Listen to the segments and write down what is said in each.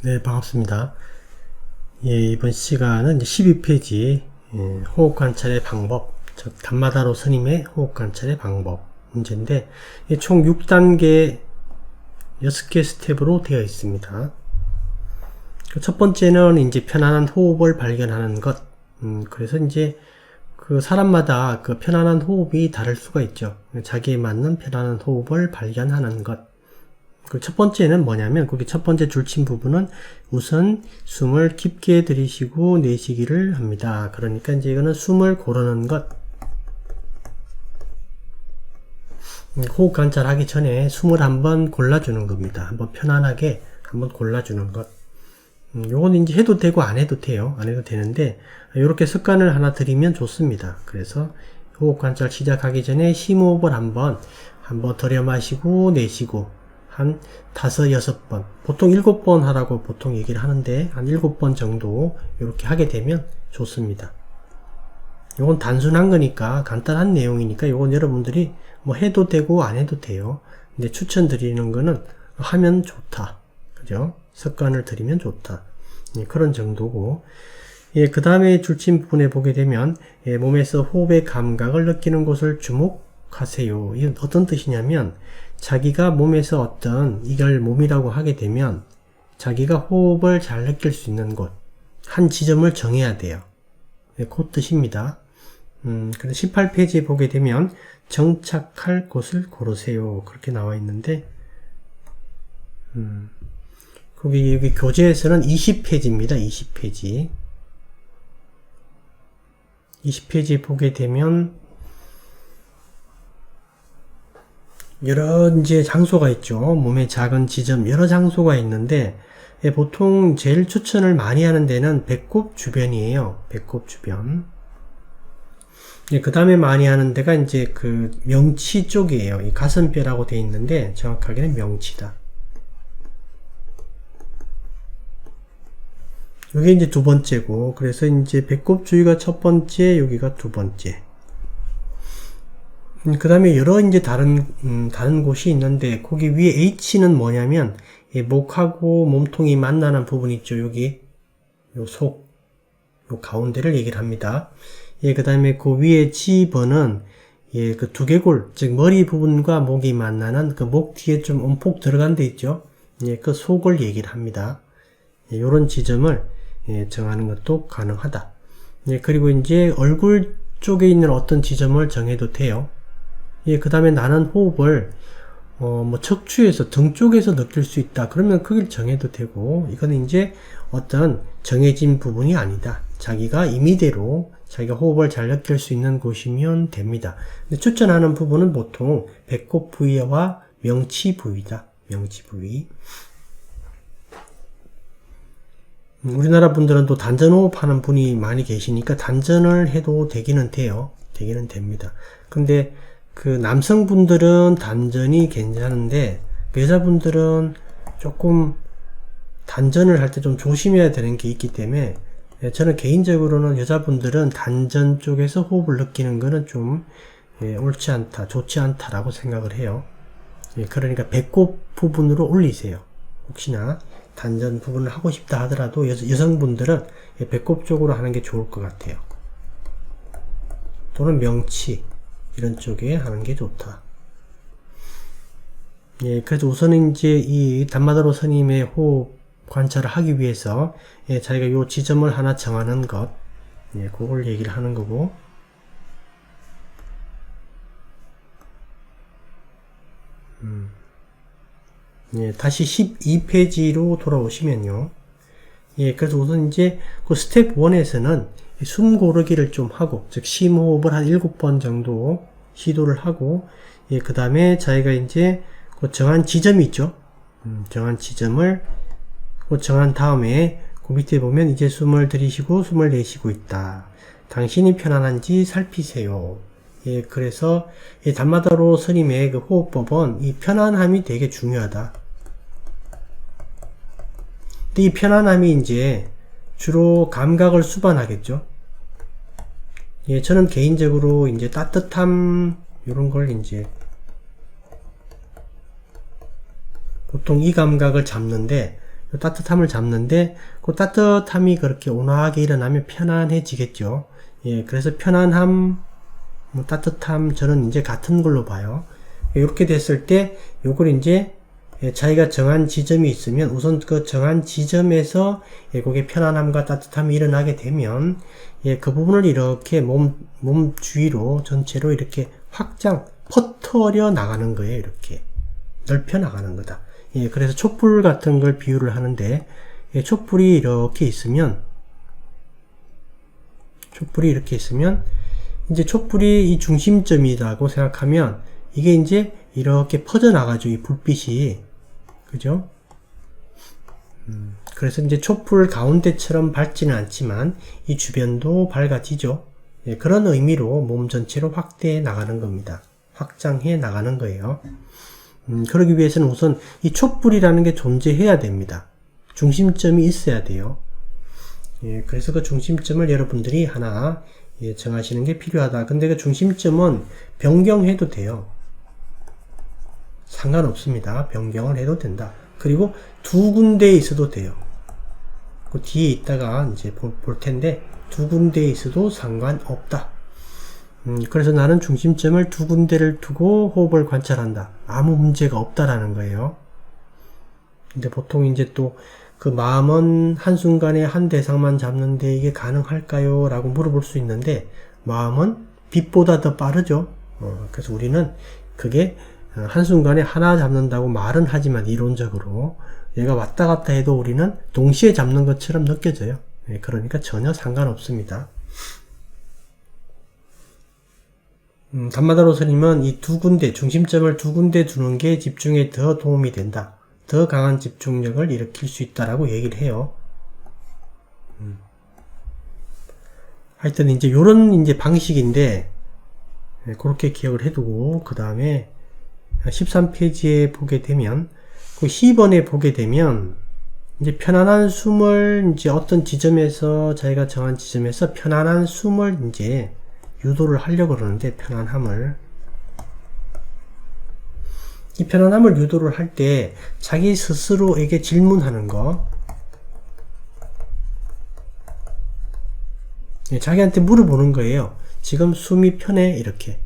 네, 반갑습니다. 예, 이번 시간은 이제 12페이지 호흡 관찰의 방법, 즉 단마다로 스님의 호흡 관찰의 방법 문제인데 총 6단계 6개 스텝으로 되어 있습니다. 첫 번째는 이제 편안한 호흡을 발견하는 것. 그래서 이제 그 사람마다 그 편안한 호흡이 다를 수가 있죠. 자기에 맞는 편안한 호흡을 발견하는 것. 그 첫 번째는 뭐냐면, 거기 첫 번째 줄침 부분은 우선 숨을 깊게 들이쉬고 내쉬기를 합니다. 그러니까 이제 이거는 숨을 고르는 것. 호흡 관찰하기 전에 숨을 한번 골라주는 겁니다. 한번 편안하게 한번 골라주는 것. 요건 이제 해도 되고 안 해도 돼요. 안 해도 되는데, 이렇게 습관을 하나 들이면 좋습니다. 그래서 호흡 관찰 시작하기 전에 심호흡을 한번 들여 마시고 내쉬고, 한 5, 6번, 보통 7번 하라고 보통 얘기를 하는데 한 7번 정도 이렇게 하게 되면 좋습니다. 이건 단순한 거니까 간단한 내용이니까 이건 여러분들이 뭐 해도 되고 안 해도 돼요. 근데 추천드리는 거는 하면 좋다. 그죠? 습관을 들이면 좋다. 예, 그런 정도고, 예, 그 다음에 줄침 부분에 보게 되면 몸에서 호흡의 감각을 느끼는 곳을 주목하세요. 이건 어떤 뜻이냐면, 자기가 몸에서 어떤 이걸 몸이라고 하게 되면 자기가 호흡을 잘 느낄 수 있는 곳, 한 지점을 정해야 돼요. 네, 그 뜻입니다. 그래서 18페이지에 보게 되면 정착할 곳을 고르세요. 그렇게 나와 있는데, 여기 교재에서는 20페이지입니다. 20페이지. 20페이지에 보게 되면 여러 이제 장소가 있죠. 몸의 작은 지점, 여러 장소가 있는데, 보통 제일 추천을 많이 하는 데는 배꼽 주변이에요. 배꼽 주변. 그 다음에 많이 하는 데가 이제 그 명치 쪽이에요. 이 가슴뼈라고 되어 있는데, 정확하게는 명치다. 이게 이제 두 번째고, 그래서 이제 배꼽 주위가 첫 번째, 여기가 두 번째. 그 다음에 여러 이제 다른 곳이 있는데, 거기 위에 H는 뭐냐면, 목하고 몸통이 만나는 부분 있죠. 여기, 요 가운데를 얘기를 합니다. 예, 그 다음에 그 위에 G번은, 예, 그 두개골, 즉 머리 부분과 목이 만나는 그 목 뒤에 좀 움푹 들어간 데 있죠. 예, 그 속을 얘기를 합니다. 예, 요런 지점을, 예, 정하는 것도 가능하다. 예, 그리고 이제 얼굴 쪽에 있는 어떤 지점을 정해도 돼요. 예, 그 다음에 나는 호흡을, 뭐, 척추에서, 등 쪽에서 느낄 수 있다. 그러면 그걸 정해도 되고, 이거는 이제 어떤 정해진 부분이 아니다. 자기가 임의대로 자기가 호흡을 잘 느낄 수 있는 곳이면 됩니다. 근데 추천하는 부분은 보통 배꼽 부위와 명치 부위다. 명치 부위. 우리나라 분들은 또 단전호흡 하는 분이 많이 계시니까 단전을 해도 되기는 돼요. 되기는 됩니다. 근데 그 남성분들은 단전이 괜찮은데 여자분들은 조금 단전을 할 때 좀 조심해야 되는 게 있기 때문에 저는 개인적으로는 여자분들은 단전 쪽에서 호흡을 느끼는 거는 좀 옳지 않다, 좋지 않다라고 생각을 해요. 그러니까 배꼽 부분으로 올리세요. 혹시나 단전 부분을 하고 싶다 하더라도 여성분들은 배꼽 쪽으로 하는 게 좋을 것 같아요. 또는 명치 이런 쪽에 하는 게 좋다. 예, 그래서 우선은 이제 이 단마다로 스님의 호흡 관찰을 하기 위해서 자기가 요 지점을 하나 정하는 것, 예, 그걸 얘기를 하는 거고, 예, 다시 12페이지로 돌아오시면요. 예, 그래서 우선 이제 그 스텝 1에서는 숨 고르기를 좀 하고, 즉 심호흡을 한 7번 정도 시도를 하고, 예, 그 다음에 자기가 이제 그 정한 지점이 있죠. 정한 지점을 정한 다음에 그 밑에 보면 이제 숨을 들이쉬고 숨을 내쉬고 있다. 당신이 편안한지 살피세요. 예, 그래서 이 단마다로 스님의 그 호흡법은 이 편안함이 되게 중요하다. 근데 이 편안함이 이제 주로 감각을 수반하겠죠. 예, 저는 개인적으로 이제 따뜻함, 요런 걸 이제 보통 이 감각을 잡는데 따뜻함을 잡는데 그 따뜻함이 그렇게 온화하게 일어나면 편안해지겠죠. 예, 그래서 편안함, 따뜻함 저는 이제 같은 걸로 봐요. 이렇게 됐을 때 요걸 이제 자기가 정한 지점이 있으면 우선 그 정한 지점에서 그게 편안함과 따뜻함이 일어나게 되면 그 부분을 이렇게 몸 주위로 전체로 이렇게 확장 퍼뜨려 나가는 거예요. 이렇게 넓혀 나가는 거다. 그래서 촛불 같은 걸 비유를 하는데 촛불이 이렇게 있으면 이제 촛불이 이 중심점이라고 생각하면 이게 이제 이렇게 퍼져나가죠. 이 불빛이. 그죠? 그래서 이제 촛불 가운데처럼 밝지는 않지만 이 주변도 밝아지죠. 그런 의미로 몸 전체로 확대해 나가는 겁니다. 확장해 나가는 거예요. 그러기 위해서는 우선 이 촛불이라는 게 존재해야 됩니다. 중심점이 있어야 돼요. 그래서 그 중심점을 여러분들이 하나 정하시는 게 필요하다. 근데 그 중심점은 변경해도 돼요. 상관없습니다. 변경을 해도 된다. 그리고 두 군데에 있어도 돼요. 그 뒤에 있다가 이제 볼 텐데 두 군데에 있어도 상관없다. 그래서 나는 중심점을 두 군데를 두고 호흡을 관찰한다. 아무 문제가 없다라는 거예요. 근데 보통 이제 또 그 마음은 한순간에 한 대상만 잡는데 이게 가능할까요? 라고 물어볼 수 있는데 마음은 빛보다 더 빠르죠. 그래서 우리는 그게 한순간에 하나 잡는다고 말은 하지만 이론적으로 얘가 왔다 갔다 해도 우리는 동시에 잡는 것처럼 느껴져요. 그러니까 전혀 상관없습니다. 담마다로 스님은 이 두 군데, 중심점을 두 군데 두는 게 집중에 더 도움이 된다. 더 강한 집중력을 일으킬 수 있다라고 얘기를 해요. 하여튼 이제 요런 이제 방식인데, 그렇게 기억을 해두고, 그 다음에 13페이지에 보게 되면, 그 10번에 보게 되면, 이제 편안한 숨을 이제 어떤 지점에서, 자기가 정한 지점에서 편안한 숨을 이제 유도를 하려고 그러는데, 이 편안함을 유도를 할 때 자기 스스로에게 질문하는 거, 자기한테 물어보는 거예요. 지금 숨이 편해? 이렇게.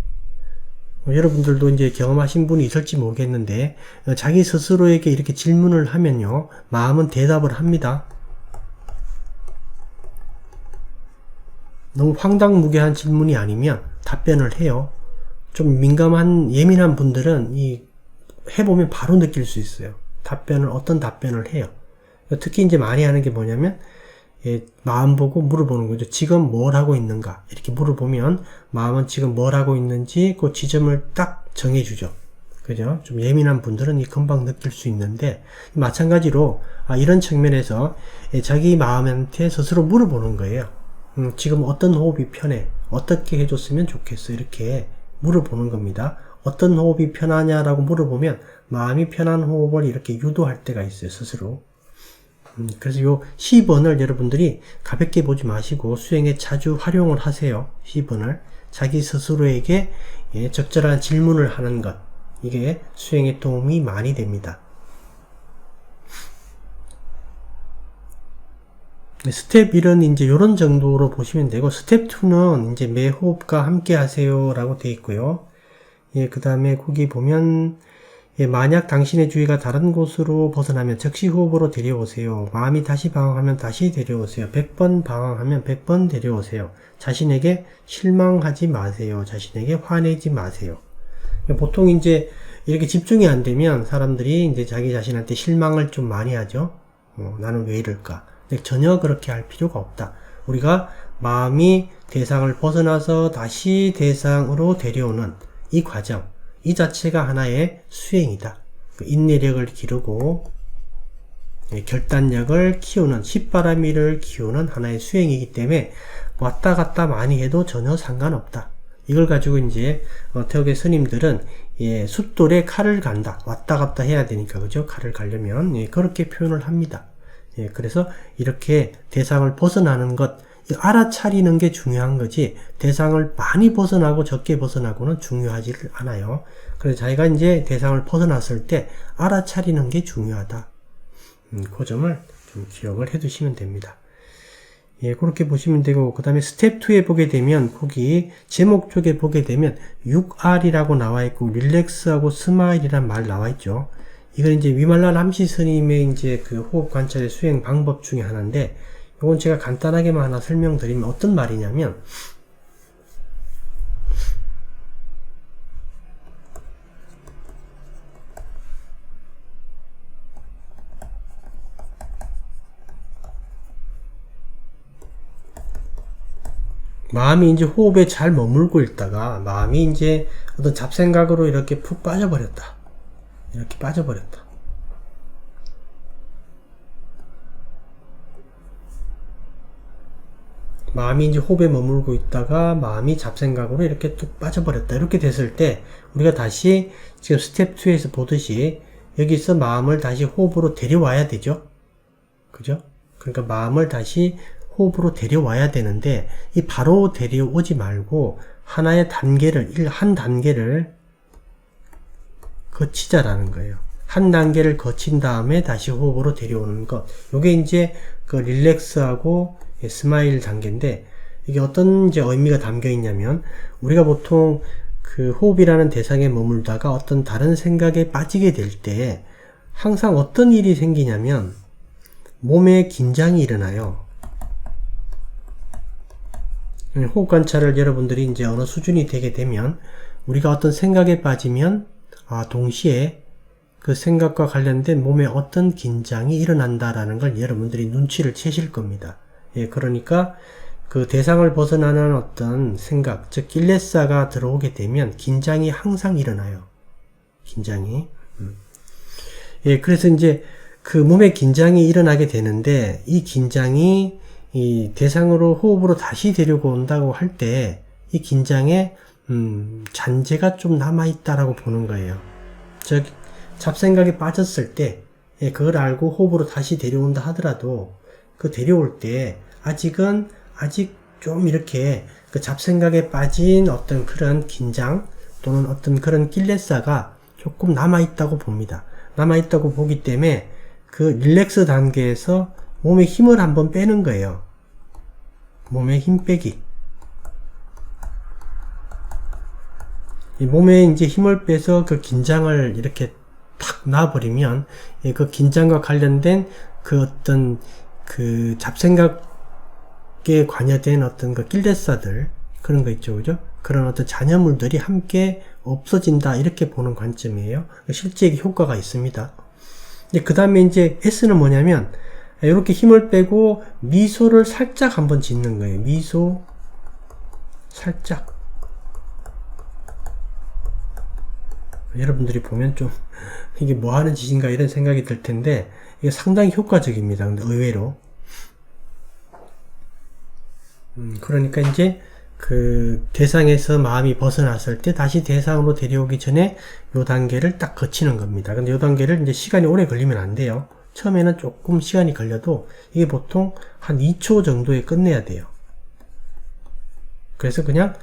여러분들도 이제 경험하신 분이 있을지 모르겠는데 자기 스스로에게 이렇게 질문을 하면요, 마음은 대답을 합니다. 너무 황당무계한 질문이 아니면 답변을 해요. 좀 예민한 분들은 해보면 바로 느낄 수 있어요. 어떤 답변을 해요. 특히 이제 많이 하는 게 뭐냐면, 마음 보고 물어보는 거죠. 지금 뭘 하고 있는가? 이렇게 물어보면, 마음은 지금 뭘 하고 있는지 그 지점을 딱 정해주죠. 그죠? 좀 예민한 분들은 금방 느낄 수 있는데, 마찬가지로, 이런 측면에서 자기 마음한테 스스로 물어보는 거예요. 지금 어떤 호흡이 편해? 어떻게 해줬으면 좋겠어? 이렇게 물어보는 겁니다. 어떤 호흡이 편하냐라고 물어보면 마음이 편한 호흡을 이렇게 유도할 때가 있어요, 스스로. 그래서 요 10번을 여러분들이 가볍게 보지 마시고 수행에 자주 활용을 하세요. 10번을 자기 스스로에게 적절한 질문을 하는 것, 이게 수행에 도움이 많이 됩니다. 스텝 1은 이제 요런 정도로 보시면 되고, 스텝 2는 이제 매 호흡과 함께 하세요 라고 되어 있고요. 그 다음에 거기 보면, 만약 당신의 주의가 다른 곳으로 벗어나면 즉시 호흡으로 데려오세요. 마음이 다시 방황하면 다시 데려오세요. 100번 방황하면 100번 데려오세요. 자신에게 실망하지 마세요. 자신에게 화내지 마세요. 보통 이제 이렇게 집중이 안 되면 사람들이 이제 자기 자신한테 실망을 좀 많이 하죠. 나는 왜 이럴까? 근데 전혀 그렇게 할 필요가 없다. 우리가 마음이 대상을 벗어나서 다시 대상으로 데려오는 이 과정, 이 자체가 하나의 수행이다. 인내력을 기르고 결단력을 키우는, 쉽바람이를 키우는 하나의 수행이기 때문에 왔다 갔다 많이 해도 전혀 상관없다. 이걸 가지고 이제 태국의 스님들은 숫돌에 칼을 간다. 왔다 갔다 해야 되니까, 그죠? 칼을 가려면 그렇게 표현을 합니다. 그래서 이렇게 대상을 벗어나는 것, 알아차리는 게 중요한 거지, 대상을 많이 벗어나고 적게 벗어나고는 중요하지 않아요. 그래서 자기가 이제 대상을 벗어났을 때 알아차리는 게 중요하다. 그 점을 좀 기억을 해 두시면 됩니다. 예, 그렇게 보시면 되고, 그 다음에 스텝 2에 보게 되면, 거기 제목 쪽에 보게 되면 6R이라고 나와 있고, 릴렉스하고 스마일이란 말 나와 있죠. 이건 이제 위말라 람시 스님의 이제 그 호흡 관찰의 수행 방법 중에 하나인데, 이건 제가 간단하게만 하나 설명드리면 어떤 말이냐면, 마음이 이제 호흡에 잘 머물고 있다가 마음이 이제 어떤 잡생각으로 이렇게 푹 빠져버렸다. 이렇게 빠져버렸다. 마음이 이제 호흡에 머물고 있다가 마음이 잡생각으로 이렇게 뚝 빠져버렸다. 이렇게 됐을 때 우리가 다시 지금 스텝 2에서 보듯이 여기서 마음을 다시 호흡으로 데려와야 되죠. 그죠? 그러니까 마음을 다시 호흡으로 데려와야 되는데 이 바로 데려오지 말고 하나의 단계를 한 단계를 거치자라는 거예요. 한 단계를 거친 다음에 다시 호흡으로 데려오는 것. 요게 이제 그 릴렉스하고 스마일 단계인데 이게 어떤 이제 의미가 담겨 있냐면 우리가 보통 그 호흡이라는 대상에 머물다가 어떤 다른 생각에 빠지게 될 때 항상 어떤 일이 생기냐면 몸에 긴장이 일어나요. 호흡 관찰을 여러분들이 이제 어느 수준이 되게 되면 우리가 어떤 생각에 빠지면 동시에 그 생각과 관련된 몸에 어떤 긴장이 일어난다라는 걸 여러분들이 눈치를 채실 겁니다. 예, 그러니까 그 대상을 벗어나는 어떤 생각, 즉 killesa가 들어오게 되면 긴장이 항상 일어나요. 긴장이. 예, 그래서 이제 그 몸에 긴장이 일어나게 되는데 이 긴장이 이 대상으로 호흡으로 다시 데리고 온다고 할 때 이 긴장에 잔재가 좀 남아있다라고 보는 거예요. 즉 잡생각에 빠졌을 때 그걸 알고 호흡으로 다시 데려온다 하더라도 그 데려올 때 아직 좀 이렇게 그 잡생각에 빠진 어떤 그런 긴장 또는 어떤 그런 killesa가 조금 남아있다고 봅니다. 남아있다고 보기 때문에 그 릴렉스 단계에서 몸에 힘을 한번 빼는 거예요. 몸에 힘 빼기. 이 몸에 이제 힘을 빼서 그 긴장을 이렇게 탁 놔버리면 그 긴장과 관련된 그 어떤 그 잡생각에 관여된 어떤 그 killesa들 그런 거 있죠, 그죠? 그런 어떤 잔여물들이 함께 없어진다 이렇게 보는 관점이에요. 실제 효과가 있습니다. 그 다음에 이제 S는 뭐냐면 이렇게 힘을 빼고 미소를 살짝 한번 짓는 거예요. 미소 살짝. 여러분들이 보면 좀 이게 뭐 하는 짓인가 이런 생각이 들 텐데 이게 상당히 효과적입니다. 근데 의외로. 그러니까 이제 그 대상에서 마음이 벗어났을 때 다시 대상으로 데려오기 전에 요 단계를 딱 거치는 겁니다. 근데 요 단계를 이제 시간이 오래 걸리면 안 돼요. 처음에는 조금 시간이 걸려도 이게 보통 한 2초 정도에 끝내야 돼요. 그래서 그냥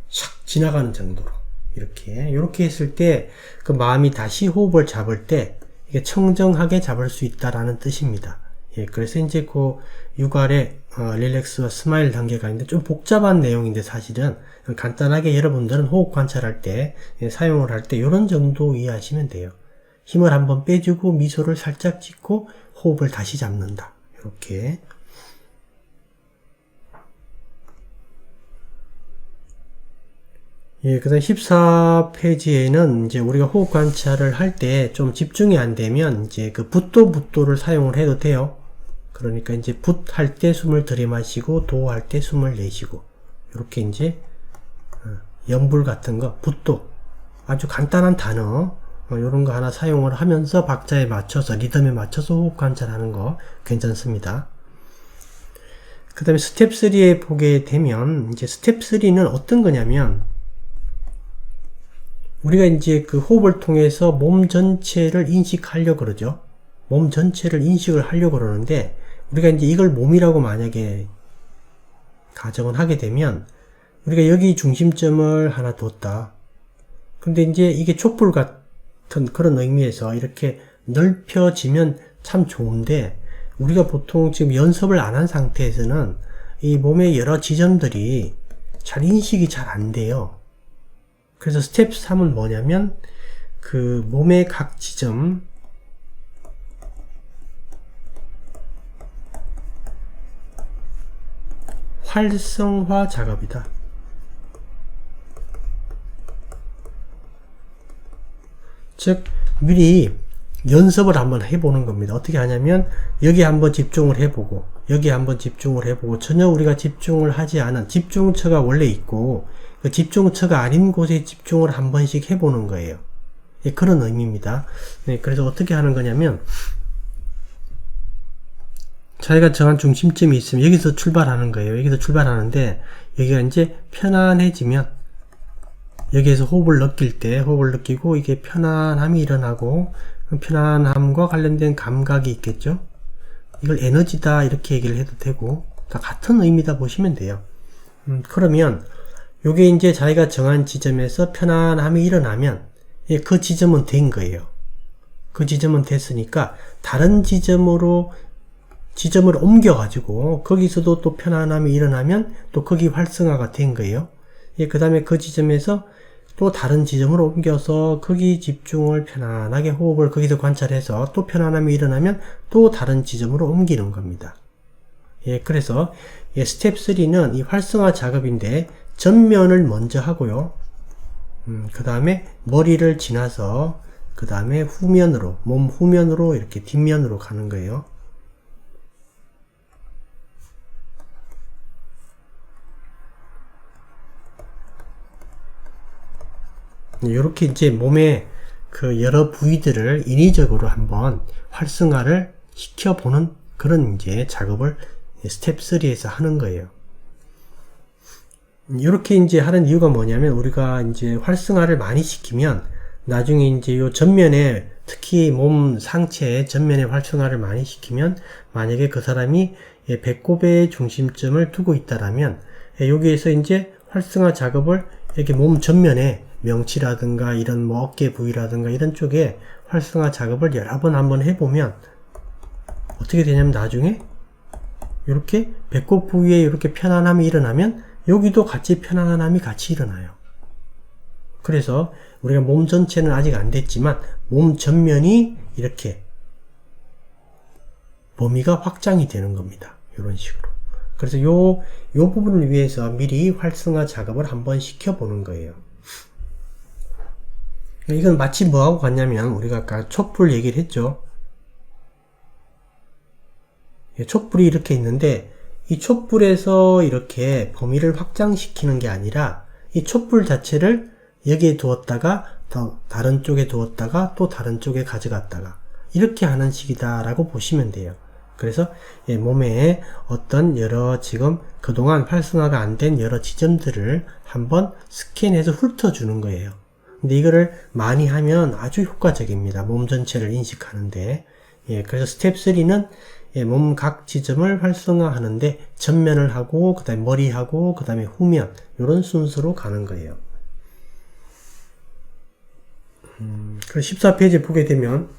샥 지나가는 정도로 이렇게 했을 때 그 마음이 다시 호흡을 잡을 때 이게 청정하게 잡을 수 있다라는 뜻입니다. 예, 그래서 이제 그 6알의 릴렉스와 스마일 단계가 있는데 좀 복잡한 내용인데 사실은 간단하게 여러분들은 호흡 관찰할 때 사용을 할 때 이런 정도 이해하시면 돼요. 힘을 한번 빼주고 미소를 살짝 짓고 호흡을 다시 잡는다. 이렇게. 예, 그 다음 14페이지에는 이제 우리가 호흡 관찰을 할 때 좀 집중이 안 되면 이제 그 붓도를 사용을 해도 돼요. 그러니까 이제 붓 할 때 숨을 들이마시고 도 할 때 숨을 내쉬고 이렇게 이제 염불 같은 거 붓도 아주 간단한 단어 이런 거 하나 사용을 하면서 박자에 맞춰서 리듬에 맞춰서 호흡 관찰하는 거 괜찮습니다. 그 다음에 스텝 3에 보게 되면 이제 스텝 3는 어떤 거냐면 우리가 이제 그 호흡을 통해서 몸 전체를 인식하려고 그러죠. 몸 전체를 인식을 하려고 그러는데 우리가 이제 이걸 몸이라고 만약에 가정을 하게 되면 우리가 여기 중심점을 하나 뒀다. 근데 이제 이게 촛불 같은 그런 의미에서 이렇게 넓혀지면 참 좋은데 우리가 보통 지금 연습을 안 한 상태에서는 이 몸의 여러 지점들이 잘 인식이 잘 안 돼요. 그래서 스텝 3은 뭐냐면 그 몸의 각 지점 활성화 작업이다. 즉 미리 연습을 한번 해보는 겁니다. 어떻게 하냐면 여기 한번 집중을 해보고 여기 한번 집중을 해보고 전혀 우리가 집중을 하지 않은 집중처가 원래 있고 그 집중처가 아닌 곳에 집중을 한 번씩 해보는 거예요. 예, 그런 의미입니다. 네, 그래서 어떻게 하는 거냐면 자기가 정한 중심점이 있으면 여기서 출발하는 거예요. 여기서 출발하는데 여기가 이제 편안해지면 여기에서 호흡을 느낄 때 호흡을 느끼고 이게 편안함이 일어나고 편안함과 관련된 감각이 있겠죠. 이걸 에너지다 이렇게 얘기를 해도 되고 다 같은 의미다 보시면 돼요. 그러면 요게 이제 자기가 정한 지점에서 편안함이 일어나면 예, 그 지점은 된 거예요. 그 지점은 됐으니까 다른 지점을 옮겨 가지고 거기서도 또 편안함이 일어나면 또 거기 활성화가 된 거예요. 예, 그 다음에 그 지점에서 또 다른 지점으로 옮겨서 거기 집중을 편안하게 호흡을 거기서 관찰해서 또 편안함이 일어나면 또 다른 지점으로 옮기는 겁니다. 예, 그래서 예, 스텝 3는 이 활성화 작업인데 전면을 먼저 하고요. 그 다음에 머리를 지나서 그 다음에 후면으로 몸 후면으로 이렇게 뒷면으로 가는 거예요. 이렇게 이제 몸의 그 여러 부위들을 인위적으로 한번 활성화를 시켜보는 그런 이제 작업을 스텝 3에서 하는 거예요. 이렇게 이제 하는 이유가 뭐냐면 우리가 이제 활성화를 많이 시키면 나중에 이제 요 전면에 특히 몸 상체의 전면에 활성화를 많이 시키면 만약에 그 사람이 배꼽의 중심점을 두고 있다라면 여기에서 이제 활성화 작업을 이렇게 몸 전면에 명치라든가 이런 뭐 어깨 부위라든가 이런 쪽에 활성화 작업을 여러 번 한번 해보면 어떻게 되냐면 나중에 이렇게 배꼽 부위에 이렇게 편안함이 일어나면 여기도 같이 편안함이 같이 일어나요. 그래서 우리가 몸 전체는 아직 안 됐지만 몸 전면이 이렇게 범위가 확장이 되는 겁니다. 이런 식으로. 그래서 요 부분을 위해서 미리 활성화 작업을 한번 시켜보는 거예요. 이건 마치 뭐하고 같냐면 우리가 아까 촛불 얘기를 했죠. 촛불이 이렇게 있는데 이 촛불에서 이렇게 범위를 확장시키는 게 아니라 이 촛불 자체를 여기에 두었다가 또 다른 쪽에 두었다가 또 다른 쪽에 가져갔다가 이렇게 하는 식이다 라고 보시면 돼요. 그래서 몸에 어떤 여러 지금 그동안 활성화가 안 된 여러 지점들을 한번 스캔해서 훑어주는 거예요. 근데 이거를 많이 하면 아주 효과적입니다. 몸 전체를 인식하는데. 그래서 스텝 3는 몸 각 지점을 활성화하는데 전면을 하고 그 다음에 머리하고 그 다음에 후면 이런 순서로 가는 거예요. 그 14페이지 보게 되면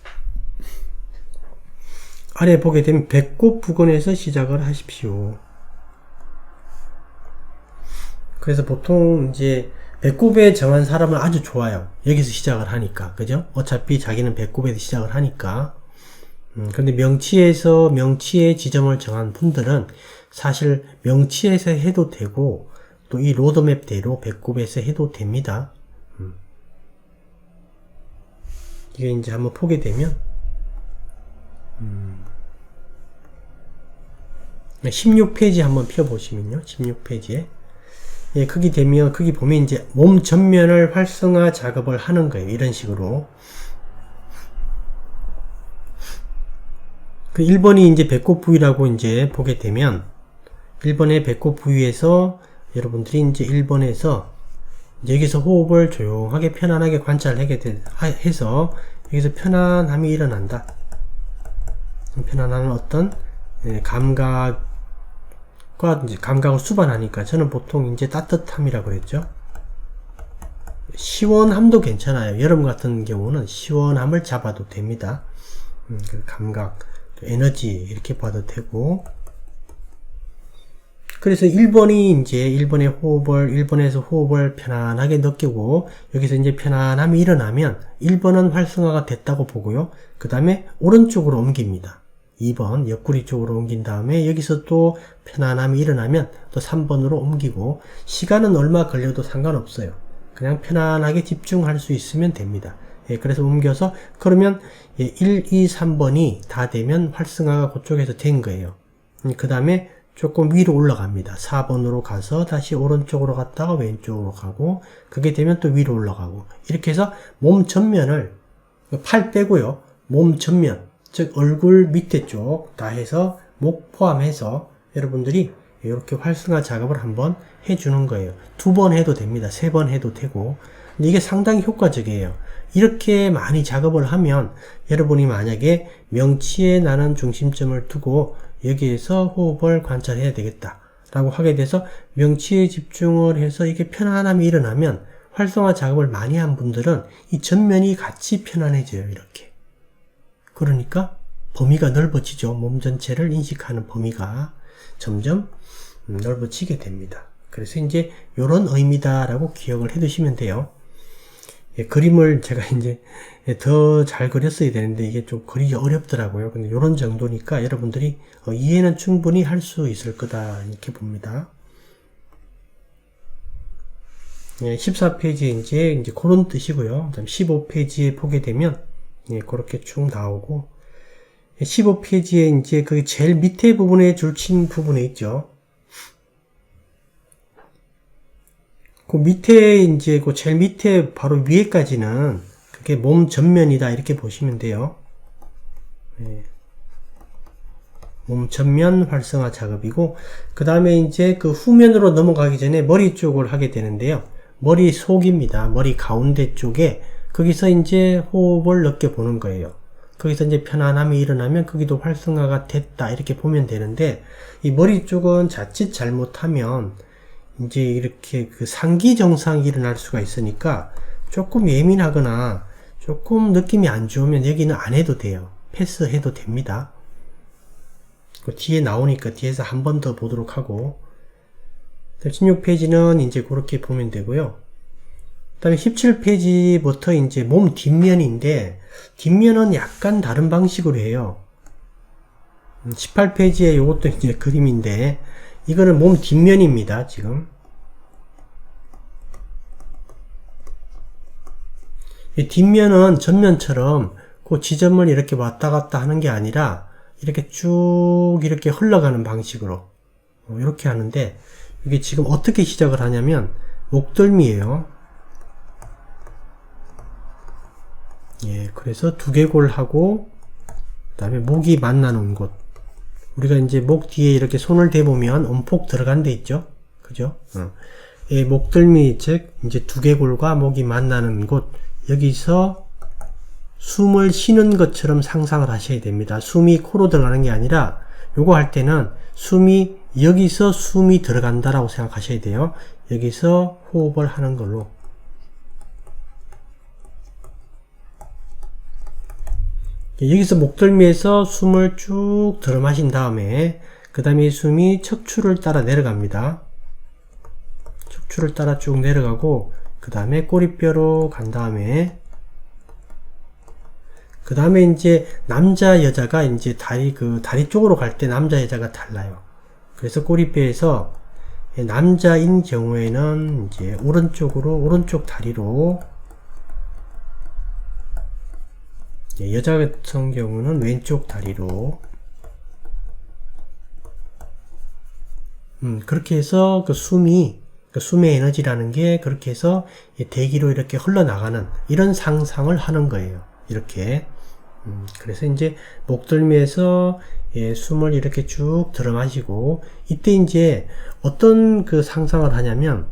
아래 보게 되면 배꼽 부근에서 시작을 하십시오. 그래서 보통 이제 배꼽에 정한 사람은 아주 좋아요. 여기서 시작을 하니까. 그죠? 어차피 자기는 배꼽에서 시작을 하니까. 근데 명치의 지점을 정한 분들은 사실 명치에서 해도 되고 또 이 로드맵대로 배꼽에서 해도 됩니다. 이게 이제 한번 보게 되면 16페이지 한번 펴보시면요. 16페이지에 거기 보면 이제 몸 전면을 활성화 작업을 하는 거예요. 이런 식으로. 그 1번이 이제 배꼽 부위라고 이제 보게 되면 1번의 배꼽 부위에서 여러분들이 이제 1번에서 여기서 호흡을 조용하게 편안하게 관찰하게 해서 여기서 편안함이 일어난다. 편안한 어떤 감각과 이제 감각을 수반하니까 저는 보통 이제 따뜻함이라고 그랬죠. 시원함도 괜찮아요. 여러분 같은 경우는 시원함을 잡아도 됩니다. 그 감각. 에너지 이렇게 봐도 되고, 그래서 1번이 이제 1번에서 호흡을 편안하게 느끼고 여기서 이제 편안함이 일어나면 1번은 활성화가 됐다고 보고요. 그 다음에 오른쪽으로 옮깁니다. 2번 옆구리 쪽으로 옮긴 다음에 여기서 또 편안함이 일어나면 또 3번으로 옮기고, 시간은 얼마 걸려도 상관없어요. 그냥 편안하게 집중할 수 있으면 됩니다. 예, 그래서 옮겨서 그러면 1, 2, 3번이 다 되면 활성화가 그쪽에서 된 거예요. 그 다음에 조금 위로 올라갑니다. 4번으로 가서 다시 오른쪽으로 갔다가 왼쪽으로 가고, 그게 되면 또 위로 올라가고, 이렇게 해서 몸 전면을, 팔 빼고요, 몸 전면, 즉 얼굴 밑에 쪽 다 해서 목 포함해서 여러분들이 이렇게 활성화 작업을 한번 해주는 거예요. 2번 해도 됩니다. 3번 해도 되고. 근데 이게 상당히 효과적이에요. 이렇게 많이 작업을 하면 여러분이 만약에 명치에 나는 중심점을 두고 여기에서 호흡을 관찰해야 되겠다 라고 하게 돼서 명치에 집중을 해서 이게 편안함이 일어나면, 활성화 작업을 많이 한 분들은 이 전면이 같이 편안해져요. 이렇게. 그러니까 범위가 넓어지죠. 몸 전체를 인식하는 범위가 점점 넓어지게 됩니다. 그래서 이제 이런 의미다라고 기억을 해 두시면 돼요. 예, 그림을 제가 이제 더 잘 그렸어야 되는데 이게 좀 그리기 어렵더라고요. 근데 이런 정도니까 여러분들이 이해는 충분히 할 수 있을 거다 이렇게 봅니다. 예, 14페이지에 이제 그런 뜻이고요. 그다음 15페이지에 보게 되면 예, 그렇게 쭉 나오고, 15페이지에 이제 그 제일 밑에 부분에 줄친 부분에 있죠. 그 밑에 이제 그 제일 밑에 바로 위에까지는 그게 몸 전면이다 이렇게 보시면 돼요. 네. 몸 전면 활성화 작업이고, 그 다음에 이제 그 후면으로 넘어가기 전에 머리 쪽을 하게 되는데요. 머리 속입니다. 머리 가운데 쪽에 거기서 이제 호흡을 느껴보는 거예요. 거기서 이제 편안함이 일어나면 거기도 활성화가 됐다 이렇게 보면 되는데, 이 머리 쪽은 자칫 잘못하면 이제 이렇게 그 상기 증상이 일어날 수가 있으니까 조금 예민하거나 조금 느낌이 안 좋으면 여기는 안 해도 돼요. 패스해도 됩니다. 뒤에 나오니까 뒤에서 한 번 더 보도록 하고, 16페이지는 이제 그렇게 보면 되고요. 그 다음에 17페이지부터 이제 몸 뒷면인데, 뒷면은 약간 다른 방식으로 해요. 18페이지에 이것도 이제 그림인데, 이거는 몸 뒷면입니다, 지금. 이 뒷면은 전면처럼 그 지점을 이렇게 왔다 갔다 하는 게 아니라, 이렇게 쭉 이렇게 흘러가는 방식으로 이렇게 하는데, 이게 지금 어떻게 시작을 하냐면 목덜미예요. 예, 그래서 두개골하고 그 다음에 목이 만나는 곳, 우리가 이제 목 뒤에 이렇게 손을 대보면 움푹 들어간 데 있죠, 그죠? 이 목덜미, 즉 이제 두개골과 목이 만나는 곳, 여기서 숨을 쉬는 것처럼 상상을 하셔야 됩니다. 숨이 코로 들어가는 게 아니라 요거 할 때는 숨이 여기서 숨이 들어간다라고 생각하셔야 돼요. 여기서 호흡을 하는 걸로. 여기서 목덜미에서 숨을 쭉 들어 마신 다음에 그 다음에 숨이 척추를 따라 내려갑니다. 척추를 따라 쭉 내려가고 그 다음에 꼬리뼈로 간 다음에 그 다음에 이제 남자 여자가 이제 다리 쪽으로 갈 때 남자 여자가 달라요. 그래서 꼬리뼈에서 남자인 경우에는 이제 오른쪽 다리로, 여자 같은 경우는 왼쪽 다리로, 그렇게 해서 그 숨의 에너지라는 게 그렇게 해서 대기로 이렇게 흘러나가는 이런 상상을 하는 거예요. 이렇게. 그래서 이제 목덜미에서 숨을 이렇게 쭉 들어 마시고, 이때 이제 어떤 그 상상을 하냐면,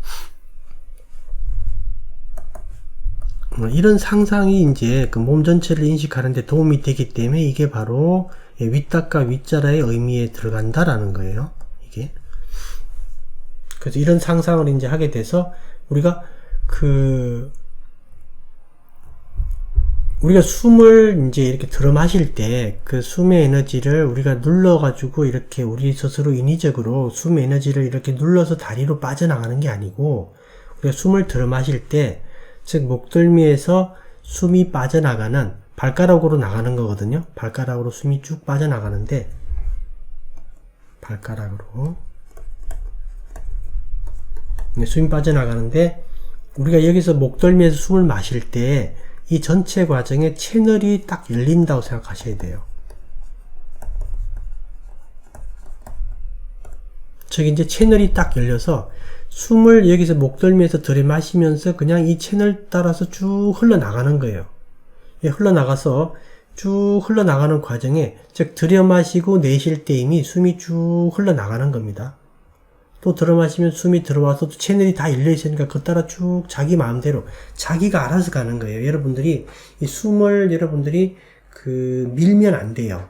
이런 상상이 이제 그 몸 전체를 인식하는데 도움이 되기 때문에 이게 바로 윗닭과 윗자라의 의미에 들어간다라는 거예요. 이게. 그래서 이런 상상을 이제 하게 돼서 우리가 우리가 숨을 이제 이렇게 들어 마실 때 그 숨의 에너지를 우리가 눌러가지고 이렇게 우리 스스로 인위적으로 숨의 에너지를 이렇게 눌러서 다리로 빠져나가는 게 아니고 우리가 숨을 들어 마실 때, 즉 목덜미에서 숨이 빠져나가는 발가락으로 나가는 거거든요. 발가락으로 숨이 쭉 빠져나가는데 발가락으로 숨이 빠져나가는데 우리가 여기서 목덜미에서 숨을 마실 때 이 전체 과정에 채널이 딱 열린다고 생각하셔야 돼요. 즉 이제 채널이 딱 열려서 숨을 여기서 목덜미에서 들이마시면서 그냥 이 채널 따라서 쭉 흘러나가는 거예요. 흘러나가서 쭉 흘러나가는 과정에, 즉 들여마시고 내쉴 때 이미 숨이 쭉 흘러나가는 겁니다. 또 들어마시면 숨이 들어와서 또 채널이 다 열려 있으니까 그거 따라 쭉 자기 마음대로 자기가 알아서 가는 거예요. 여러분들이 이 숨을 여러분들이 밀면 안 돼요.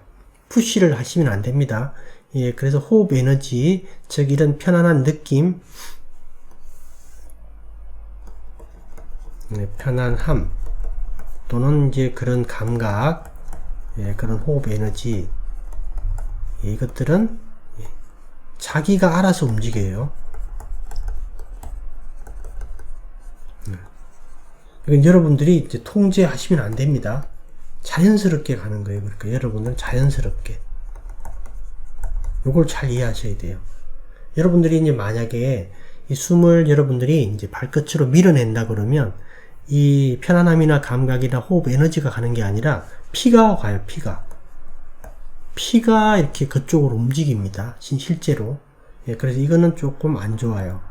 푸시를 하시면 안 됩니다. 예, 그래서 호흡 에너지, 즉 이런 편안한 느낌, 편안함 또는 이제 그런 감각, 예, 그런 호흡 에너지, 예, 이것들은 자기가 알아서 움직여요. 이건 여러분들이 이제 통제하시면 안 됩니다. 자연스럽게 가는 거예요. 그러니까 여러분들은 자연스럽게. 요걸 잘 이해하셔야 돼요. 여러분들이 이제 만약에 이 숨을 여러분들이 이제 발끝으로 밀어낸다 그러면 이 편안함이나 감각이나 호흡 에너지가 가는 게 아니라 피가 가요. 피가 이렇게 그쪽으로 움직입니다. 실제로. 예, 그래서 이거는 조금 안 좋아요.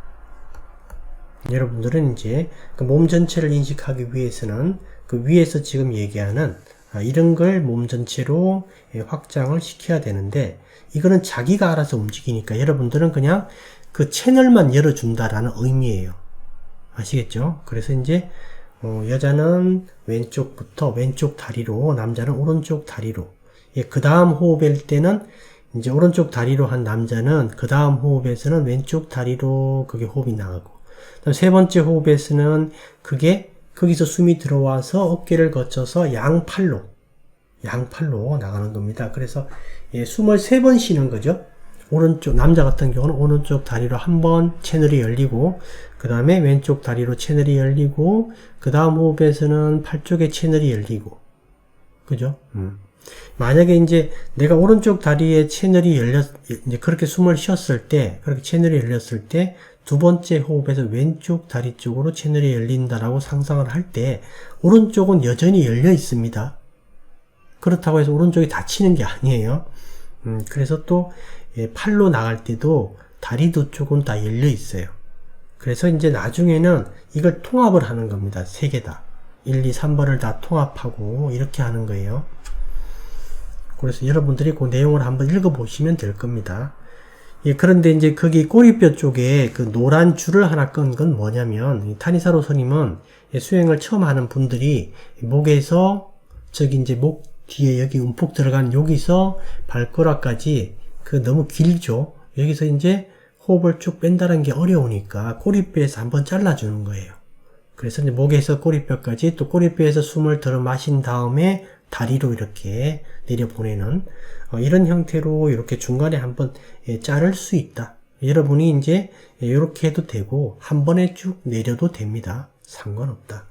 여러분들은 이제 그 몸 전체를 인식하기 위해서는 그 위에서 지금 얘기하는 이런 걸 몸 전체로 확장을 시켜야 되는데, 이거는 자기가 알아서 움직이니까 여러분들은 그냥 그 채널만 열어준다라는 의미예요. 아시겠죠? 그래서 이제 여자는 왼쪽부터 왼쪽 다리로, 남자는 오른쪽 다리로. 예, 그 다음 호흡일 때는 이제 오른쪽 다리로 한 남자는 그 다음 호흡에서는 왼쪽 다리로 그게 호흡이 나가고, 그다음 세 번째 호흡에서는 그게 거기서 숨이 들어와서 어깨를 거쳐서 양팔로 나가는 겁니다. 그래서 예, 숨을 3번 쉬는 거죠. 오른쪽, 남자 같은 경우는 오른쪽 다리로 한 번 채널이 열리고, 그 다음에 왼쪽 다리로 채널이 열리고, 그 다음 호흡에서는 팔 쪽에 채널이 열리고, 그죠? 만약에 이제 내가 오른쪽 다리에 채널이 이제 그렇게 숨을 쉬었을 때, 그렇게 채널이 열렸을 때, 두 번째 호흡에서 왼쪽 다리 쪽으로 채널이 열린다라고 상상을 할 때, 오른쪽은 여전히 열려 있습니다. 그렇다고 해서 오른쪽이 다치는 게 아니에요. 그래서 또, 팔로 나갈 때도 다리 두 쪽은 다 열려 있어요. 그래서 이제 나중에는 이걸 통합을 하는 겁니다. 3개 다. 1, 2, 3번을 다 통합하고 이렇게 하는 거예요. 그래서 여러분들이 그 내용을 한번 읽어보시면 될 겁니다. 예, 그런데 이제 거기 꼬리뼈 쪽에 그 노란 줄을 하나 끈 건 뭐냐면, 타니사로 스님은 수행을 처음 하는 분들이 목에서 저기 이제 목 뒤에 여기 움푹 들어간 여기서 발가락까지 너무 길죠. 여기서 이제 호흡을 쭉 뺀다는 게 어려우니까 꼬리뼈에서 한번 잘라주는 거예요. 그래서 이제 목에서 꼬리뼈까지, 또 꼬리뼈에서 숨을 들어 마신 다음에 다리로 이렇게 내려보내는 이런 형태로 이렇게 중간에 한번 자를 수 있다. 여러분이 이제 이렇게 해도 되고 한 번에 쭉 내려도 됩니다. 상관없다.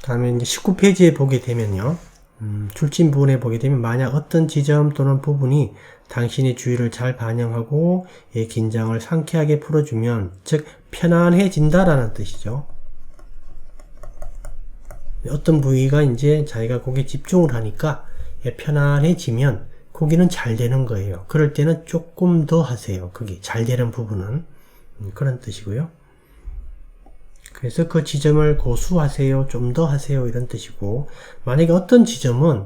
다음에 이제 19페이지에 보게 되면요. 줄진 부분에 보게 되면, 만약 어떤 지점 또는 부분이 당신의 주의를 잘 반영하고 긴장을 상쾌하게 풀어주면, 즉 편안해진다라는 뜻이죠. 어떤 부위가 이제 자기가 거기에 집중을 하니까 편안해지면 거기는 잘 되는 거예요. 그럴 때는 조금 더 하세요. 거기 잘 되는 부분은. 그런 뜻이고요. 그래서 그 지점을 고수하세요, 좀 더 하세요, 이런 뜻이고, 만약에 어떤 지점은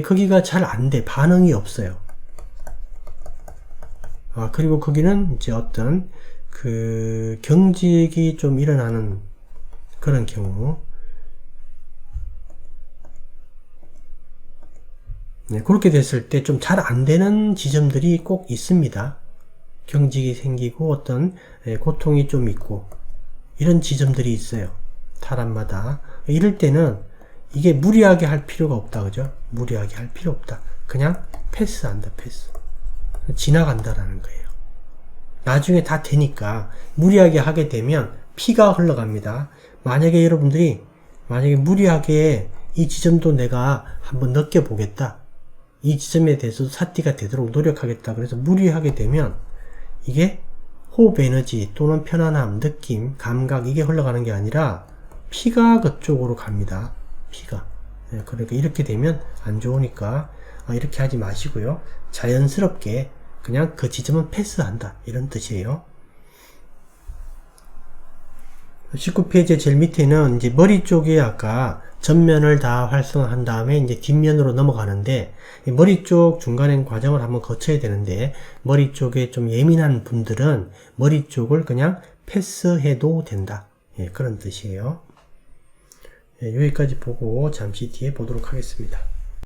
거기가 잘 안 돼, 반응이 없어요. 그리고 거기는 이제 어떤 경직이 좀 일어나는 그런 경우, 그렇게 됐을 때 좀 잘 안 되는 지점들이 꼭 있습니다. 경직이 생기고 어떤 고통이 좀 있고 이런 지점들이 있어요. 사람마다. 이럴 때는 이게 무리하게 할 필요가 없다. 그죠? 무리하게 할 필요 없다. 그냥 패스한다. 패스. 지나간다라는 거예요. 나중에 다 되니까 무리하게 하게 되면 피가 흘러갑니다. 만약에 여러분들이 무리하게 이 지점도 내가 한번 느껴보겠다. 이 지점에 대해서 사티가 되도록 노력하겠다. 그래서 무리하게 되면 이게 호흡 에너지 또는 편안함, 느낌, 감각 이게 흘러가는 게 아니라 피가 그쪽으로 갑니다. 피가. 그러니까 이렇게 되면 안 좋으니까 이렇게 하지 마시고요. 자연스럽게 그냥 그 지점은 패스한다. 이런 뜻이에요. 19페이지 제일 밑에는 이제 머리 쪽에 아까 전면을 다 활성화한 다음에 이제 뒷면으로 넘어가는데 머리 쪽 중간에 과정을 한번 거쳐야 되는데 머리 쪽에 좀 예민한 분들은 머리 쪽을 그냥 패스해도 된다. 그런 뜻이에요. 여기까지 보고 잠시 뒤에 보도록 하겠습니다.